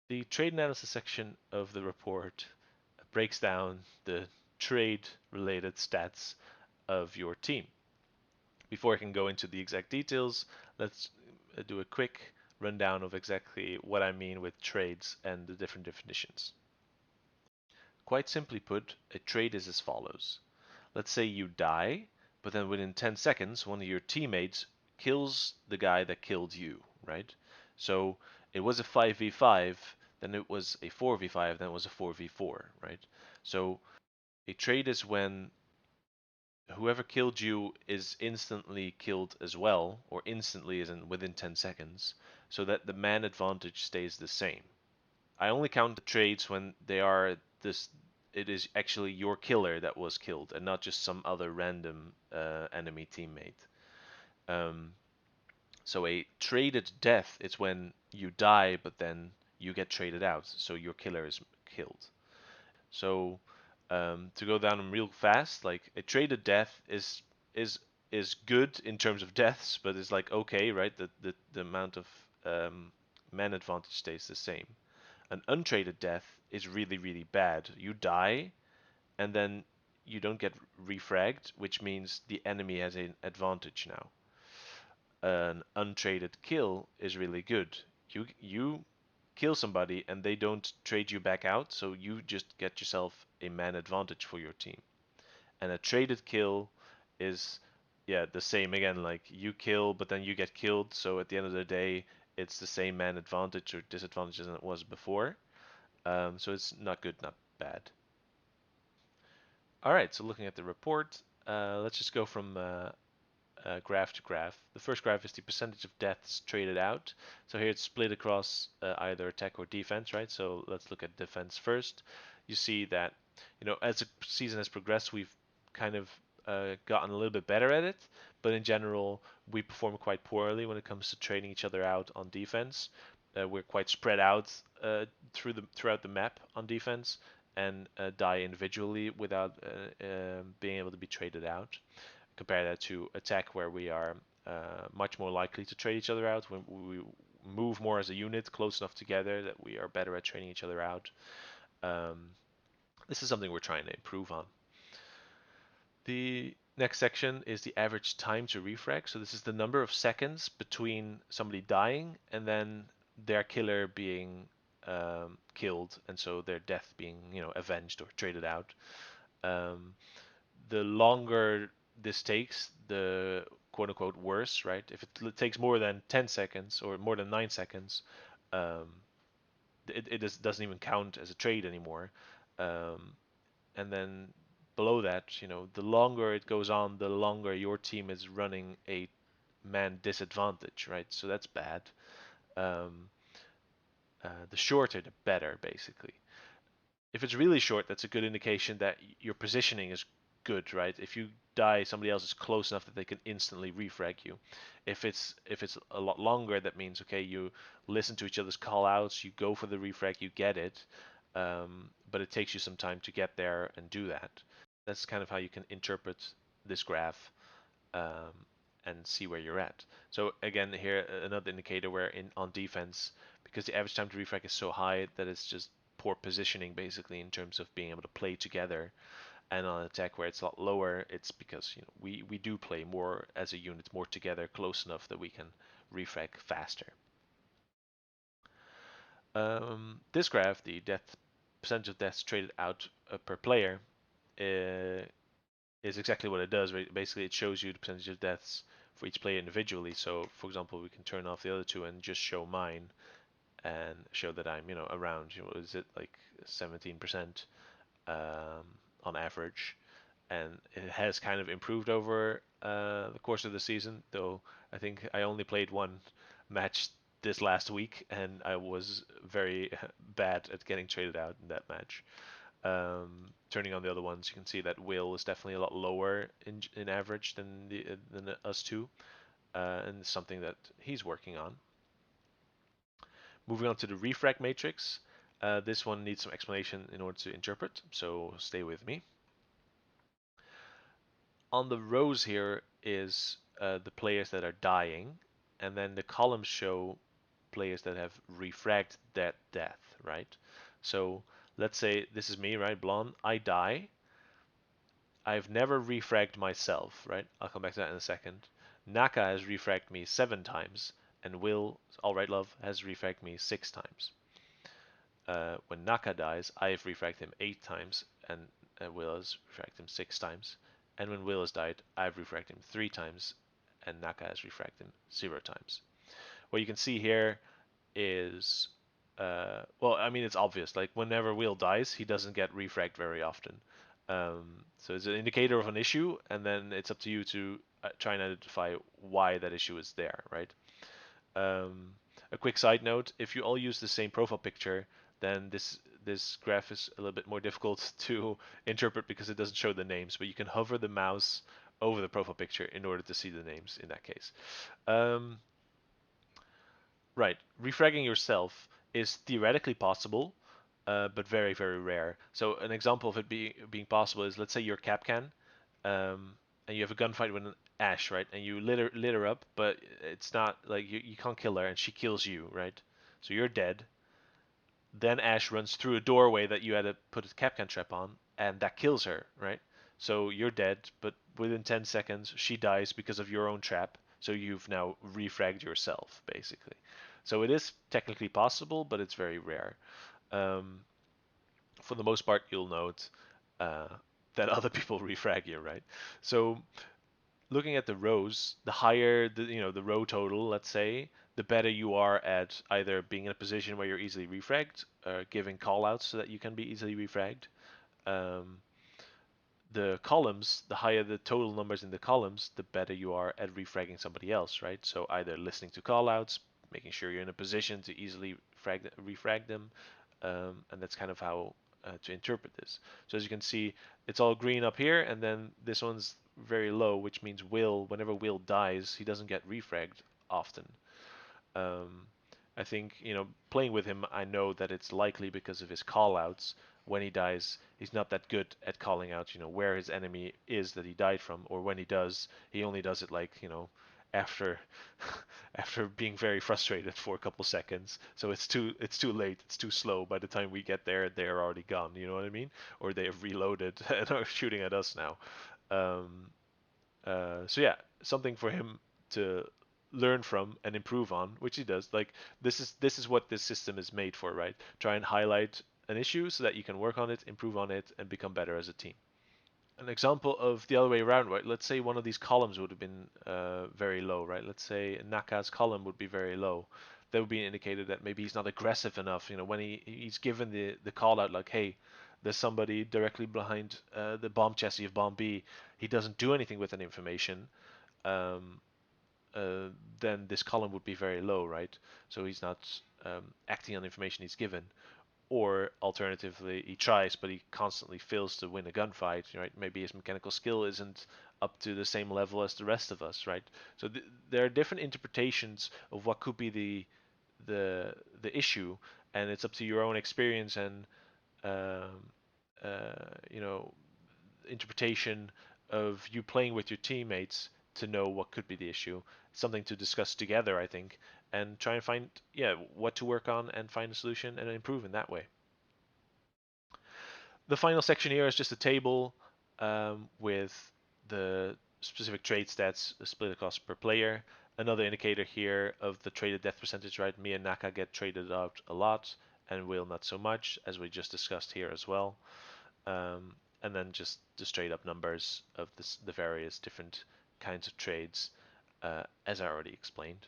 The trade analysis section of the report breaks down the trade-related stats of your team. Before I can go into the exact details, let's do a quick rundown of exactly what I mean with trades and the different definitions. Quite simply put, a trade is as follows. Let's say you die, but then within 10 seconds, one of your teammates kills the guy that killed you, right? So it was a 5v5, then it was a 4v5, then it was a 4v4, right? So a trade is when whoever killed you is instantly killed as well, or instantly as in within 10 seconds, so that the man advantage stays the same. I only count the trades when they are this. It is actually your killer that was killed, and not just some other random enemy teammate. Um, so a traded death is when you die, but then you get traded out, so your killer is killed. So to go down them real fast, like a traded death is is good in terms of deaths, but it's like okay, right? The amount of man advantage stays the same. An untraded death is really, really bad. You die, and then you don't get refragged, which means the enemy has an advantage now. An untraded kill is really good. You kill somebody and they don't trade you back out, so you just get yourself a man advantage for your team. And a traded kill is yeah, the same again, like you kill but then you get killed, so at the end of the day it's the same man advantage or disadvantage as it was before. So it's not good, not bad. All right, so looking at the report, let's just go from graph to graph. The first graph is the percentage of deaths traded out. So here it's split across either attack or defense, right? So let's look at defense first. You see that, as the season has progressed, we've kind of gotten a little bit better at it, but in general, we perform quite poorly when it comes to trading each other out on defense. We're quite spread out throughout the map on defense and die individually without being able to be traded out. Compare that to attack, where we are much more likely to trade each other out when we move more as a unit, close enough together that we are better at trading each other out. Um, this is something we're trying to improve on. The next section is the average time to refrag. So this is the number of seconds between somebody dying and then their killer being killed, and so their death being, avenged or traded out. Um, the longer this takes, the quote unquote worse, right? If it takes more than 10 seconds or more than 9 seconds, um, it doesn't even count as a trade anymore. Um, and then below that, the longer it goes on, the longer your team is running a man disadvantage, right? So that's bad. Um, the shorter, the better, basically. If it's really short, that's a good indication that your positioning is good, right? If you die, somebody else is close enough that they can instantly refrag you. If it's a lot longer, that means okay, you listen to each other's call outs, you go for the refrag, you get it, but it takes you some time to get there and do that. That's kind of how you can interpret this graph um, and see where you're at. So again, here another indicator where on defense, because the average time to refrag is so high that it's just poor positioning basically in terms of being able to play together. And on attack where it's a lot lower, it's because we do play more as a unit, more together, close enough that we can refrag faster. This graph, the death percentage of deaths traded out per player, uh, is exactly what it does. Right? Basically, it shows you the percentage of deaths for each player individually. So, for example, we can turn off the other two and just show mine and show that I'm, around, is it like 17% on average? And it has kind of improved over the course of the season, though I think I only played one match this last week, and I was very bad at getting traded out in that match. Turning on the other ones, you can see that Will is definitely a lot lower in average than us two, and it's something that he's working on. Moving on to the Refrag Matrix. This one needs some explanation in order to interpret, so stay with me. On the rows here is the players that are dying, and then the columns show players that have refragged that death, right? So let's say this is me, right? Blonde. I die. I've never refragged myself, right? I'll come back to that in a second. Naka has refragged me 7 times, and Will, all right, love, has refragged me 6 times. When Naka dies, I've refragged him 8 times, and Will has refragged him 6 times. And when Will has died, I've refragged him 3 times, and Naka has refragged him 0 times. What you can see here is, well, I mean, it's obvious. Like whenever Will dies, he doesn't get refragged very often. So it's an indicator of an issue, and then it's up to you to try and identify why that issue is there, right? Um, a quick side note: if you all use the same profile picture, then this graph is a little bit more difficult to interpret because it doesn't show the names. But you can hover the mouse over the profile picture in order to see the names in that case. Um, right, refragging yourself is theoretically possible, but very, very rare. So an example of it being possible is, let's say you're Capcan, and you have a gunfight with an Ash, right? And you lit her up, but it's not like you can't kill her, and she kills you, right? So you're dead. Then Ash runs through a doorway that you had to put a Capcan trap on, and that kills her, right? So you're dead, but within 10 seconds she dies because of your own trap. So you've now refragged yourself, basically. So it is technically possible, but it's very rare. Um, for the most part, you'll note uh, that other people refrag you, right? So looking at the rows, the higher the row total, let's say, the better you are at either being in a position where you're easily refragged, giving callouts so that you can be easily refragged. Um, the columns, the higher the total numbers in the columns, the better you are at refragging somebody else, right? So either listening to callouts, making sure you're in a position to easily refrag them, and that's kind of how to interpret this. So as you can see, it's all green up here, and then this one's very low, which means whenever Will dies, he doesn't get refragged often. Um, I think, playing with him, I know that it's likely because of his callouts. When he dies, he's not that good at calling out, where his enemy is that he died from, or when he does, he only does it like, after after being very frustrated for a couple seconds. So it's too late, it's too slow. By the time we get there, they're already gone. You know what I mean? Or they have reloaded and are shooting at us now. Um, so yeah, something for him to learn from and improve on, which he does. Like this is what this system is made for, right? Try and highlight an issue so that you can work on it, improve on it, and become better as a team. An example of the other way around, right? Let's say one of these columns would have been very low, right? Let's say Naka's column would be very low. That would be an indicator that maybe he's not aggressive enough. When he's given the call out like, hey, there's somebody directly behind the bomb chassis of bomb B. He doesn't do anything with that information. Um, then this column would be very low, right? So he's not acting on information he's given. Or alternatively, he tries, but he constantly fails to win a gunfight, right? Maybe his mechanical skill isn't up to the same level as the rest of us, right? So there are different interpretations of what could be the issue, and it's up to your own experience and um, you know interpretation of you playing with your teammates to know what could be the issue. Something to discuss together, I think, and try and find what to work on and find a solution and improve in that way. The final section here is just a table with the specific trade stats split across per player. Another indicator here of the traded death percentage, right? Me and Naka get traded out a lot, and Will not so much, as we just discussed here as well. Um, and then just the straight up numbers of the various different kinds of trades, as I already explained.